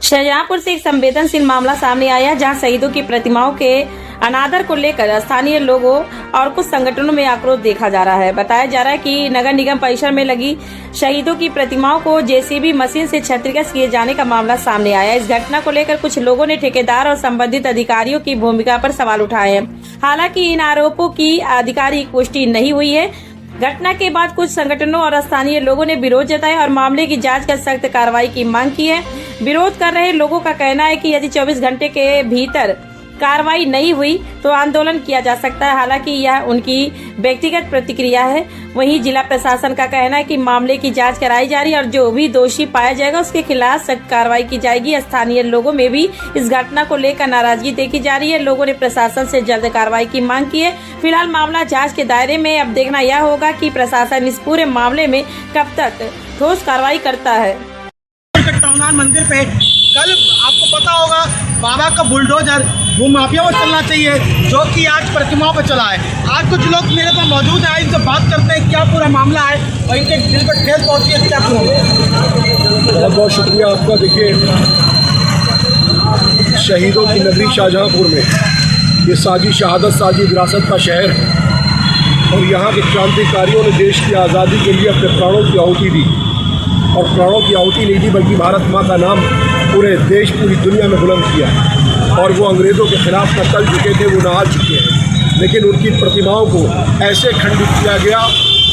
शाहजहांपुर से एक संवेदनशील मामला सामने आया जहां शहीदों की प्रतिमाओं के अनादर को लेकर स्थानीय लोगों और कुछ संगठनों में आक्रोश देखा जा रहा है। बताया जा रहा है कि नगर निगम परिसर में लगी शहीदों की प्रतिमाओं को जेसीबी मशीन से क्षतिग्रस्त किए जाने का मामला सामने आया। इस घटना को लेकर कुछ लोगों ने ठेकेदार और संबंधित अधिकारियों की भूमिका पर सवाल उठाए हैं। हालांकि इन आरोपों की आधिकारिक पुष्टि नहीं हुई है। घटना के बाद कुछ संगठनों और स्थानीय लोगों ने विरोध जताया और मामले की जांच कर सख्त कार्रवाई की मांग की है। विरोध कर रहे लोगों का कहना है कि यदि 24 घंटे के भीतर कार्रवाई नहीं हुई तो आंदोलन किया जा सकता है। हालांकि यह उनकी व्यक्तिगत प्रतिक्रिया है। वहीं जिला प्रशासन का कहना है कि मामले की जांच कराई जा रही है और जो भी दोषी पाया जाएगा उसके खिलाफ सख्त कार्रवाई की जाएगी। स्थानीय लोगों में भी इस घटना को लेकर नाराजगी देखी जा रही है। लोगों ने प्रशासन से जल्द कार्रवाई की मांग की है। फिलहाल मामला जाँच के दायरे में। अब देखना यह होगा कि प्रशासन इस पूरे मामले में कब तक ठोस कार्रवाई करता है। मंदिर पे कल आपको पता होगा बाबा का बुलडोजर भूमाफिया पर चलना चाहिए, जो कि आज प्रतिमाओं पर चला है। आज कुछ लोग मेरे पास मौजूद हैं, इनसे बात करते हैं क्या पूरा मामला है और इनके दिल पर ठेस पहुंची है क्या पूरा। बहुत बहुत शुक्रिया आपका। देखिए, शहीदों की नगरी शाहजहांपुर में ये साजी शहादत साजी विरासत का शहर है और यहाँ के क्रांतिकारियों ने देश की आज़ादी के लिए अपने प्राणों की आहुति दी और प्राणों की आहुति नहीं दी बल्कि भारत माँ का नाम पूरे देश पूरी दुनिया में बुलंद किया और वो अंग्रेज़ों के खिलाफ न कल झुके थे, वो न आज झुके हैं। लेकिन उनकी प्रतिमाओं को ऐसे खंडित किया गया,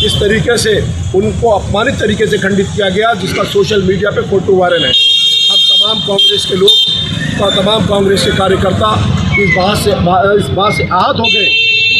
इस तरीके से उनको अपमानित तरीके से खंडित किया गया जिसका सोशल मीडिया पे फोटो वायरल है। हम तमाम कांग्रेस के लोग और तमाम कांग्रेस के कार्यकर्ता इस बात से आहत हो गए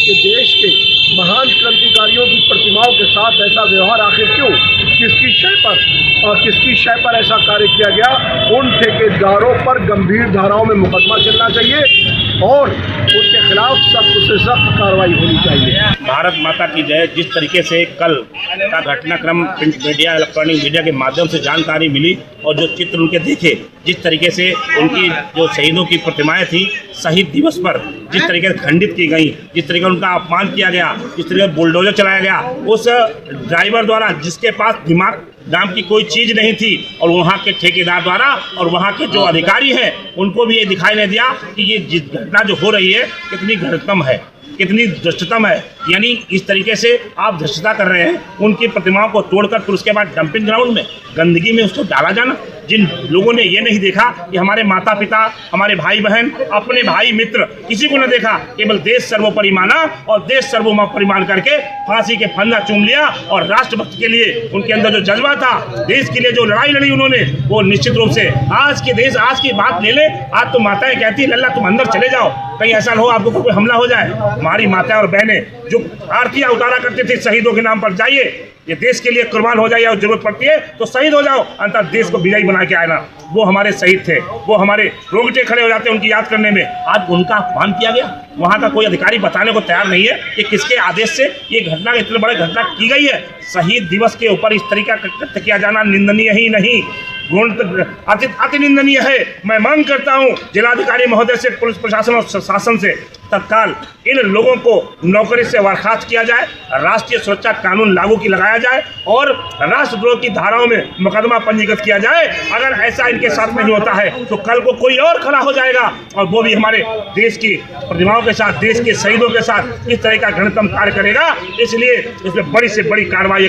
कि देश के महान क्रांतिकारियों की प्रतिमाओं के साथ ऐसा व्यवहार आखिर क्यों, किसकी शय पर और किसकी शय पर ऐसा कार्य किया गया। उन ठेकेदारों पर गंभीर धाराओं में मुकदमा चलना चाहिए और उनके खिलाफ सख्त से सख्त कार्रवाई होनी चाहिए। भारत माता की जय। जिस तरीके से कल का घटनाक्रम प्रिंट मीडिया इलेक्ट्रॉनिक मीडिया के माध्यम से जानकारी मिली और जो चित्र उनके देखे, जिस तरीके से उनकी जो शहीदों की प्रतिमाएं थी शहीद दिवस पर जिस तरीके से खंडित की गई, जिस तरीके उनका अपमान किया गया, जिस तरीके से बुलडोजर चलाया गया, उस ड्राइवर द्वारा जिसके पास दिमाग नाम की कोई चीज़ नहीं थी और वहाँ के ठेकेदार द्वारा और वहाँ के जो अधिकारी हैं उनको भी ये दिखाई नहीं दिया कि ये जिस घटना जो हो रही है कितनी घृणतम है, कितनी धृष्टतम है। यानी इस तरीके से आप धृष्टता कर रहे हैं, उनकी प्रतिमाओं को तोड़कर फिर उसके बाद डंपिंग ग्राउंड में गंदगी में उसको डाला जाना। जिन लोगों ने ये नहीं देखा कि हमारे माता पिता, हमारे भाई बहन, अपने भाई मित्र, किसी को न देखा, केवल देश सर्वोपरि माना और देश सर्वोपरि मान करके फांसी के फंदा चूम लिया और राष्ट्रभक्त के लिए उनके अंदर जो जज्बा था, देश के लिए जो लड़ाई लड़ी उन्होंने, वो निश्चित रूप से आज के देश, आज की बात ले ले। आज तो माताएं कहती लल्ला तुम अंदर चले जाओ, कहीं ऐसा हो आपको कोई हमला हो जाए। हमारी माताएं और बहनें जो आरतियां उतारा करते थे शहीदों के नाम पर, जाइए ये देश के लिए कुर्बान हो जाइए और जरूरत पड़ती है तो शहीद हो जाओ, अंतर देश को विजयी बना के आना। वो हमारे शहीद थे, वो हमारे रोंगटे खड़े हो जाते उनकी याद करने में। आज उनका अपमान किया गया, वहाँ का कोई अधिकारी बताने को तैयार नहीं है कि किसके आदेश से ये घटना, इतने बड़े घटना की गई है। शहीद दिवस के ऊपर इस तरीका का किया जाना निंदनीय ही नहीं, अति निंदनीय है। मैं मांग करता हूं जिलाधिकारी महोदय से, पुलिस प्रशासन और शासन से तत्काल इन लोगों को नौकरी से बर्खास्त किया जाए, राष्ट्रीय सुरक्षा कानून लागू की लगाया जाए और राष्ट्रद्रोह की धाराओं में मुकदमा पंजीकृत किया जाए। अगर ऐसा इनके साथ नहीं होता है तो कल को कोई और खड़ा हो जाएगा और वो भी हमारे देश की प्रतिमाओं के साथ, देश के शहीदों के साथ इस तरह का घृणतम कार्य करेगा। इसलिए इसमें बड़ी से बड़ी कार्रवाई